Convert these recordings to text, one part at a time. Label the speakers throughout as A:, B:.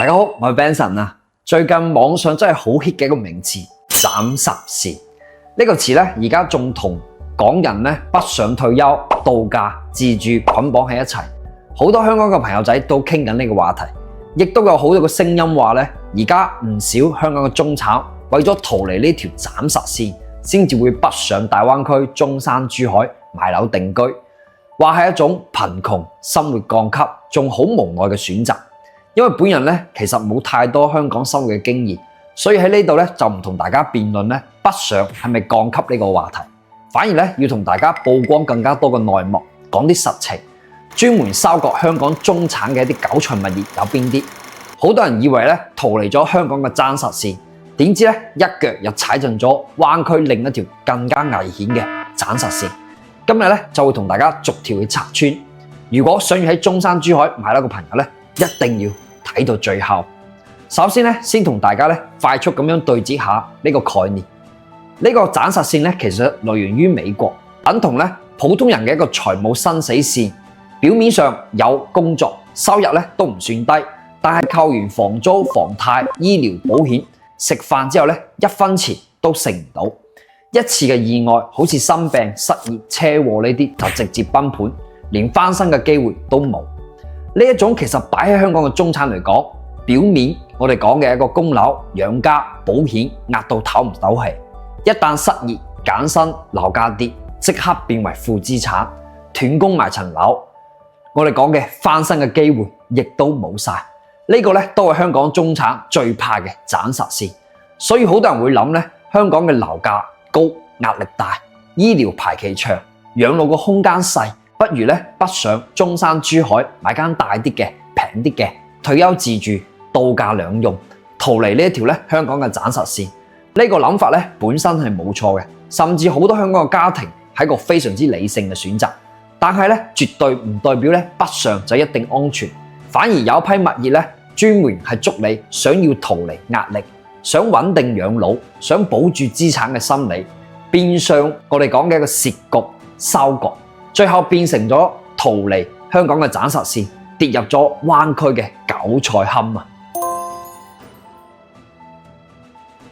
A: 大家好，我係 Benson 啊。最近網上真係好 hit 嘅一個名詞斬殺線呢個詞咧，而家仲同港人咧北上退休、度假、自住捆綁喺一齊。好多香港嘅朋友仔都傾緊呢個話題，亦都有好多個聲音話咧，而家唔少香港嘅中產為咗逃離呢條斬殺線，先至會北上大灣區、中山、珠海買樓定居，話係一種貧窮、生活降級，仲好無奈嘅選擇。因為本人咧其實冇太多香港生活嘅經驗，所以喺呢度咧就唔同大家辯論咧北上係咪降級呢個話題，反而咧要同大家曝光更加多嘅內幕，講啲實情，專門收割香港中產嘅一啲韭菜物業有邊啲。好多人以為咧逃離咗香港嘅斬殺線，點知咧一腳又踩進咗灣區另一條更加危險嘅斬殺線。今日咧就會同大家逐條去拆穿。如果想要喺中山、珠海買樓嘅朋友咧，一定要睇到最後。首先咧，先同大家咧快速咁樣對接下呢個概念。呢個斬殺線咧，其實來源於美國，等同咧普通人嘅一個財務生死線。表面上有工作，收入咧都唔算低，但係扣完房租、房貸、醫療保險、食飯之後咧，一分錢都剩唔到。一次嘅意外，好似生病、失業、車禍呢啲，就直接崩盤，連翻身嘅機會都冇。呢一種其實擺喺香港嘅中產嚟講，表面我哋講嘅一個供樓、養家、保險壓到唞唔到氣，一旦失業、減薪、樓價跌，即刻變為負資產，斷供埋層樓，我哋講嘅翻身嘅機會亦都冇晒。呢個咧都係香港中產最怕嘅斬殺線。所以好多人會諗咧，香港嘅樓價高、壓力大、醫療排期長、養老嘅空間細。不如咧北上中山、珠海買間大啲嘅、平啲嘅，退休自住、度假兩用，逃離呢一條咧香港嘅斬殺線。呢個諗法咧本身係冇錯嘅，甚至好多香港嘅家庭係一個非常之理性嘅選擇。但係咧絕對唔代表咧北上就一定安全，反而有一批物業咧專門係捉你想要逃離壓力、想穩定養老、想保住資產嘅心理，變相我哋講嘅一個蝕局收割。最後變成咗逃離香港嘅斬殺線，跌入咗灣區嘅韭菜坑啊！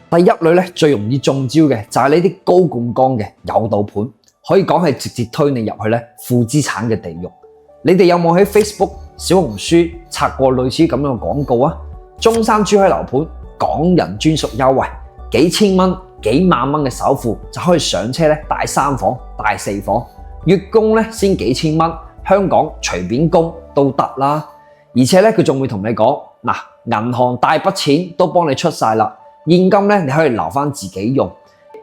A: 第一類咧最容易中招嘅就係呢啲高槓桿嘅有道盤，可以講係直接推你入去咧負資產嘅地獄。你哋有冇喺 Facebook、小紅書刷過類似咁樣嘅廣告啊？中山、珠海樓盤，港人專屬優惠，幾千蚊、幾萬蚊嘅首付就可以上車咧，大3房、大4房。月供咧先幾千蚊，香港隨便供都得啦。而且咧佢仲會同你講，嗱，銀行大筆錢都幫你出晒啦，現金咧你可以留翻自己用。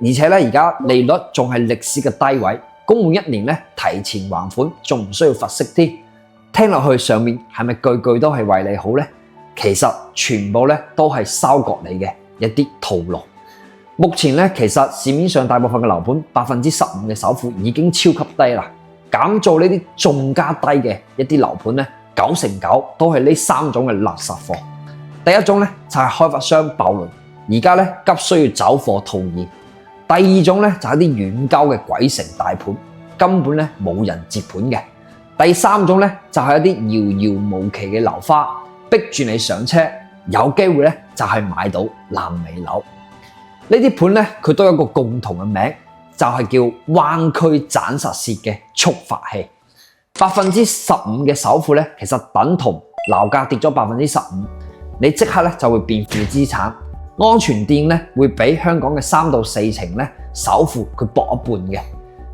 A: 而且咧而家利率仲係歷史嘅低位，供滿1年咧提前還款，仲唔需要罰息添。聽落去上面係咪句句都係為你好呢？其實全部咧都係收割你嘅一啲套路。目前咧，其實市面上大部分嘅樓盤15%嘅首付已經超級低啦。減做呢啲仲加低嘅一啲樓盤咧，9成9都係呢3種嘅垃圾貨。第一種咧就係開發商爆雷，而家咧急需要走貨套現。第二種咧就係啲遠郊嘅鬼城大盤，根本咧冇人接盤嘅。第三種咧就係一啲遙遙無期嘅樓花，逼住你上車，有機會咧就係買到爛尾樓。呢啲盤咧，佢都有一個共同嘅名，就係叫灣區斬殺線嘅觸發器。15%嘅首付咧，其實等同樓價跌咗15%，你即刻咧就會變負資產。安全店咧會比香港嘅3到4成咧首付佢薄一半嘅。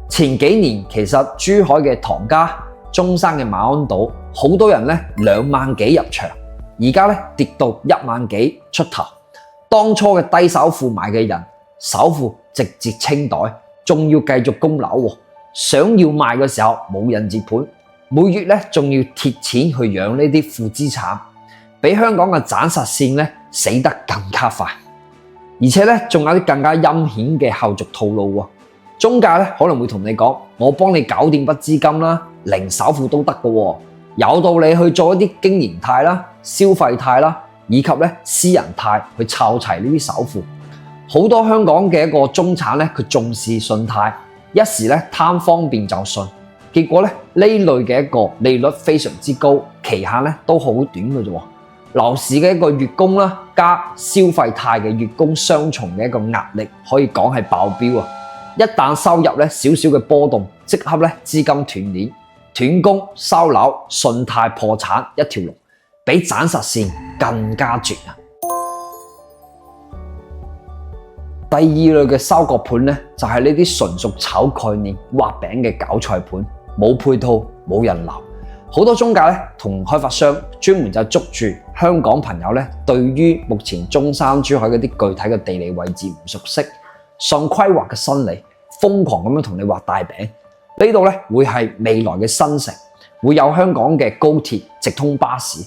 A: 前幾年其實珠海嘅唐家、中山嘅馬鞍島，好多人咧2萬幾入場，而家咧跌到1萬幾出頭。當初嘅低首付買嘅人，首付直接清袋，仲要繼續供樓喎。想要賣嘅時候冇人接盤，每月咧仲要貼錢去養呢啲負資產，比香港嘅斬殺線咧死得更加快。而且咧仲有啲更加陰險嘅後續套路喎。中介咧可能會同你講，我幫你搞掂筆資金啦，零首付都得㗎喎，有道理去做一啲經營貸啦、消費貸啦。以及咧私人貸去湊齊呢啲首付。好多香港嘅一個中產咧，佢重視信貸，一時咧貪方便就信，結果咧呢類嘅一個利率非常之高，期限咧都好短嘅啫。樓市嘅一個月供啦，加消費貸嘅月供雙重嘅一個壓力，可以講係爆標啊！一旦收入咧少少嘅波動，即刻咧資金斷鏈、斷供、收樓、信貸破產一條龍，比斬實線更加絕啊！第二類嘅收割盤咧，就係呢啲純屬炒概念、畫餅嘅韭菜盤，冇配套、冇人流。好多中介咧同開發商專門就捉住香港朋友咧，對於目前中山、珠海嗰啲具體嘅地理位置唔熟悉，上規劃嘅新理，瘋狂咁樣同你畫大餅。呢度咧會係未來嘅新城，會有香港嘅高鐵、直通巴士、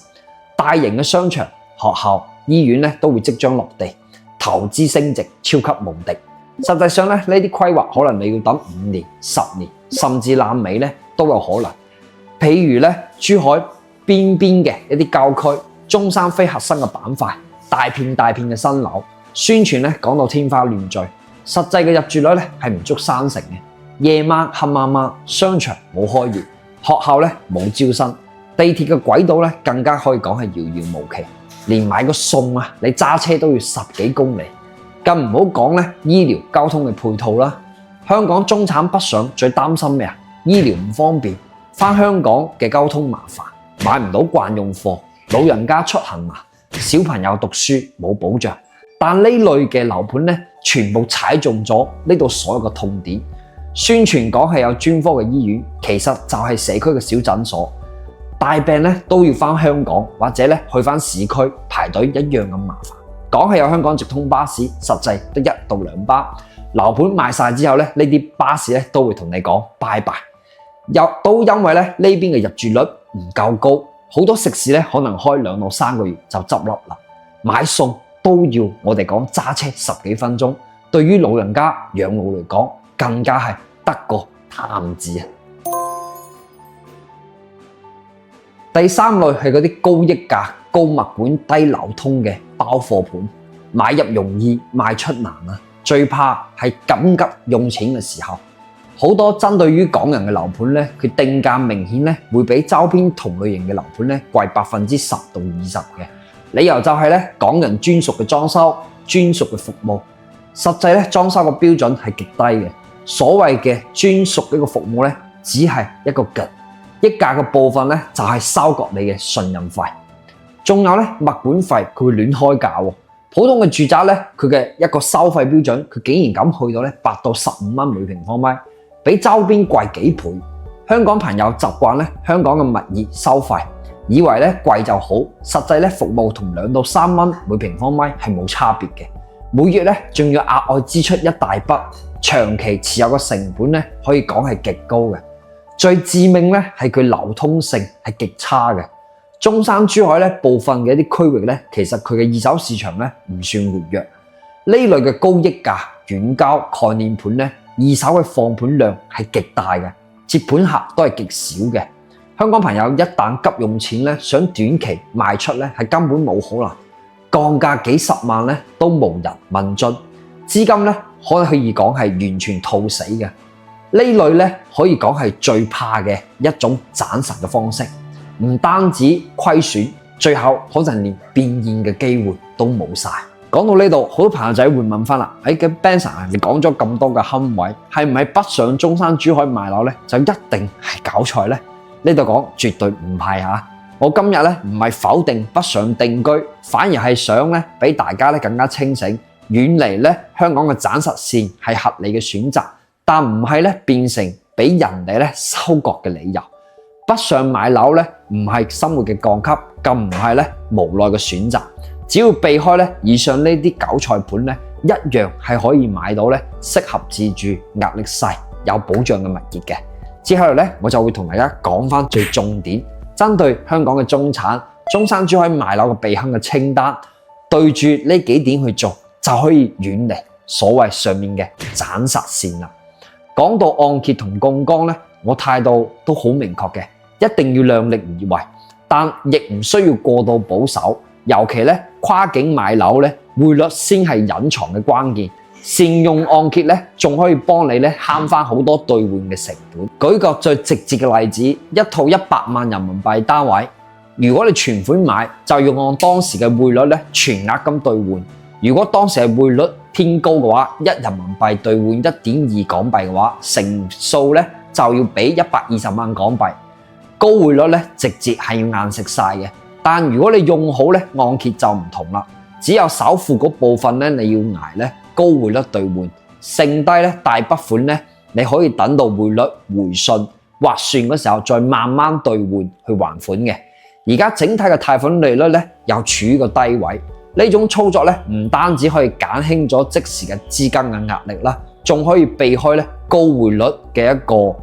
A: 大型嘅商場、學校、醫院咧都會即將落地，投資升值，超級無敵。實際上咧呢啲規劃可能你要等5年、10年，甚至爛尾咧都有可能。譬如咧，珠海邊嘅一啲郊區，中山非核心嘅板塊，大片嘅新樓，宣傳咧講到天花亂墜，實際嘅入住率咧係唔足3成嘅。夜晚黑麻麻，商場冇開業，學校咧冇招生，地鐵嘅軌道咧更加可以講係遙遙無期，連買個餸啊，你揸車都要10幾公里，更唔好講咧醫療交通嘅配套啦。香港中產北上最擔心咩啊？醫療唔方便。返香港嘅交通麻煩，買唔到慣用貨，老人家出行難，小朋友讀書冇保障。但呢類嘅樓盤咧，全部踩中咗呢度所有嘅痛點。宣傳講係有專科嘅醫院，其實就係社區嘅小診所。大病咧都要返香港，或者咧去返市區排隊一樣咁麻煩。講係有香港直通巴士，實際得1到2巴。樓盤賣晒之後咧，呢啲巴士咧都會同你講拜拜。都因為咧呢邊嘅入住率唔夠高，好多食肆咧可能開2到3個月就執笠啦。買餸都要我哋講揸車10幾分鐘，對於老人家養老嚟講，更加係得個嘆字啊！第三類係嗰啲高溢價、高物管、低流通嘅包貨盤，買入容易，賣出難啊！最怕係緊急用錢嘅時候。好多針對於港人嘅樓盤咧，佢定價明顯咧會比周邊同類型嘅樓盤咧貴10%到20%嘅。理由就係咧港人專屬嘅裝修、專屬嘅服務，實際咧裝修嘅標準係極低嘅。所謂嘅專屬呢個服務咧，只係一個勁，溢價嘅部分咧就係收割你嘅信任費，仲有咧物管費佢會亂開價喎。普通嘅住宅咧，佢嘅一個收費標準，佢竟然咁去到咧8到15蚊每平方米。比周邊貴幾倍，香港朋友習慣咧香港嘅物業收費，以為咧貴就好，實際咧服務同2到3蚊每平方米係冇差別嘅，每月咧仲要額外支出一大筆，長期持有嘅成本咧可以講係極高嘅。最致命咧係佢流通性係極差嘅。中山、珠海咧部分嘅一啲區域咧，其實佢嘅二手市場咧唔算活躍，呢類嘅高溢價遠交概念盤咧。二手嘅放盤量係極大嘅，接盤客都係極少嘅。香港朋友一旦急用錢咧，想短期賣出咧，係根本冇可能，降價幾10萬咧都無人問津，資金咧可以講係完全套死嘅。呢類咧可以講係最怕嘅一種斬實嘅方式，唔單止虧損，最後可能連變現嘅機會都冇晒。講到呢度，好多朋友仔會問翻啦，嘅 Ben Sir 你講咗咁多嘅坑位，係唔係北上中山、珠海賣樓咧就一定係韭菜咧？呢度講絕對唔係嚇。我今日咧唔係否定北上定居，反而係想咧俾大家咧更加清醒，遠離咧香港嘅斬實線係合理嘅選擇，但唔係咧變成俾人哋咧收割嘅理由。北上買樓咧唔係生活嘅降級，更唔係咧無奈嘅選擇。只要避開咧以上呢啲韭菜盤咧，一樣係可以買到咧適合自住、壓力細、有保障嘅物業嘅。接下來咧，我就會同大家講翻最重點，針對香港嘅中產、中山、珠海賣樓嘅避坑嘅清單，對住呢幾點去做，就可以遠離所謂上面嘅斬實線啦。講到按揭同槓桿咧，我態度都好明確嘅，一定要量力而為，但亦唔需要過度保守。尤其咧跨境買樓咧，匯率先係隱藏嘅關鍵。善用按揭咧，仲可以幫你咧慳翻好多兌換嘅成本。舉個最直接嘅例子，一套100萬人民幣單位，如果你存款買，就要按當時嘅匯率咧全額咁兌換。如果當時嘅匯率偏高嘅話，1人民幣兌換1.2港幣嘅話，成數咧就要俾120萬港幣。高匯率咧直接係要硬食晒嘅。但如果你用好咧，按揭就唔同啦，只有首付嗰部分咧你要捱咧高匯率兌換，剩低咧大筆款咧你可以等到匯率回順劃算嗰時候再慢慢兌換去還款嘅。而家整體嘅貸款利率咧又處於個低位，呢種操作咧唔單止可以減輕咗即時嘅資金嘅壓力啦，仲可以避開咧高匯率嘅一個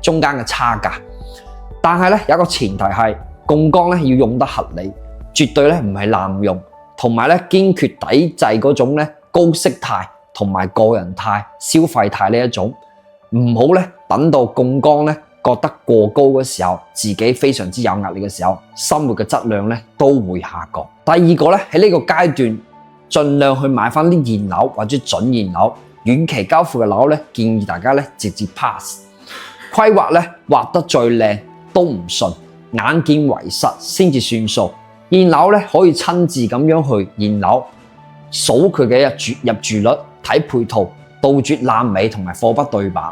A: 中間嘅差價。但係咧有一個前提係槓桿咧要用得合理，絕對咧唔係濫用，同埋咧堅決抵制嗰種咧高息貸同埋個人貸、消費貸呢一種，唔好咧等到槓桿咧覺得過高嘅時候，自己非常之有壓力嘅時候，生活嘅質量咧都會下降。第二個咧喺呢個階段，盡量去買翻啲現樓或者準現樓，遠期交付嘅樓咧，建議大家咧直接 pass。規劃咧畫得再靚都唔順，眼見為實先至算數。現樓咧可以親自咁樣去現樓，數佢嘅入住率，睇配套，杜絕爛尾同埋貨不對版。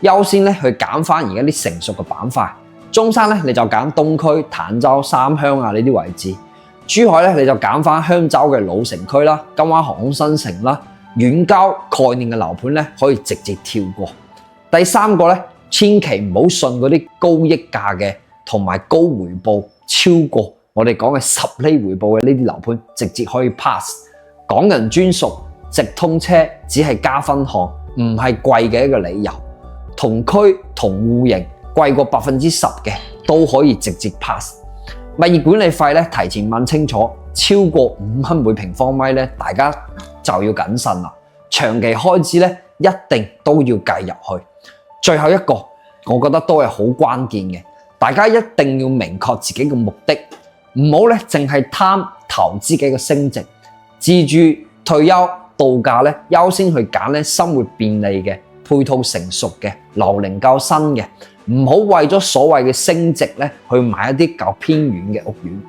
A: 優先咧去揀翻而家啲成熟嘅板塊，中山咧你就揀東區、坦洲、三鄉啊呢啲位置；珠海咧你就揀翻香洲嘅老城區啦、金灣航空新城啦，遠郊概念嘅樓盤咧可以直接跳過。第三個咧，千祈唔好信嗰啲高溢價嘅同埋高回報超過我哋講嘅10厘回報嘅呢啲樓盤，直接可以 pass。港人專屬直通車只係加分項，唔係貴嘅一個理由。同區同戶型貴過10%嘅都可以直接 pass。物業管理費咧提前問清楚，超過5蚊每平方米咧，大家就要謹慎啦。長期開支咧一定都要計入去。最後一個，我覺得都係好關鍵嘅，大家一定要明確自己嘅目的，唔好咧淨係貪投資嘅一個升值，自住退休度假咧優先去揀咧生活便利嘅。配套成熟嘅、樓齡夠新嘅，唔好為咗所謂嘅升值咧，去買一啲較偏遠嘅屋苑。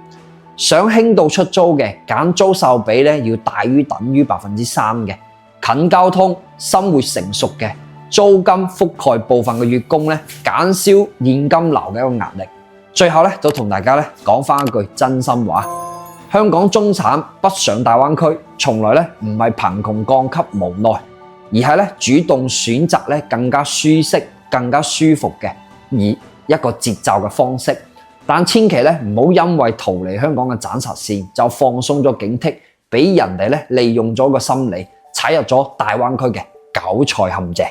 A: 想輕度出租嘅，揀租售比咧要大於等於3%嘅，近交通、生活成熟嘅，租金覆蓋部分嘅月供咧，減少現金流嘅一個壓力。最後咧，就同大家咧講翻一句真心話：香港中產北上大灣區，從來咧唔係貧窮降級無奈。而係咧主動選擇咧更加舒適、更加舒服嘅一個節奏嘅方式，但千祈咧唔好因為逃離香港嘅斬實線就放鬆咗警惕，俾人哋咧利用咗個心理，踩入咗大灣區嘅韭菜陷阱。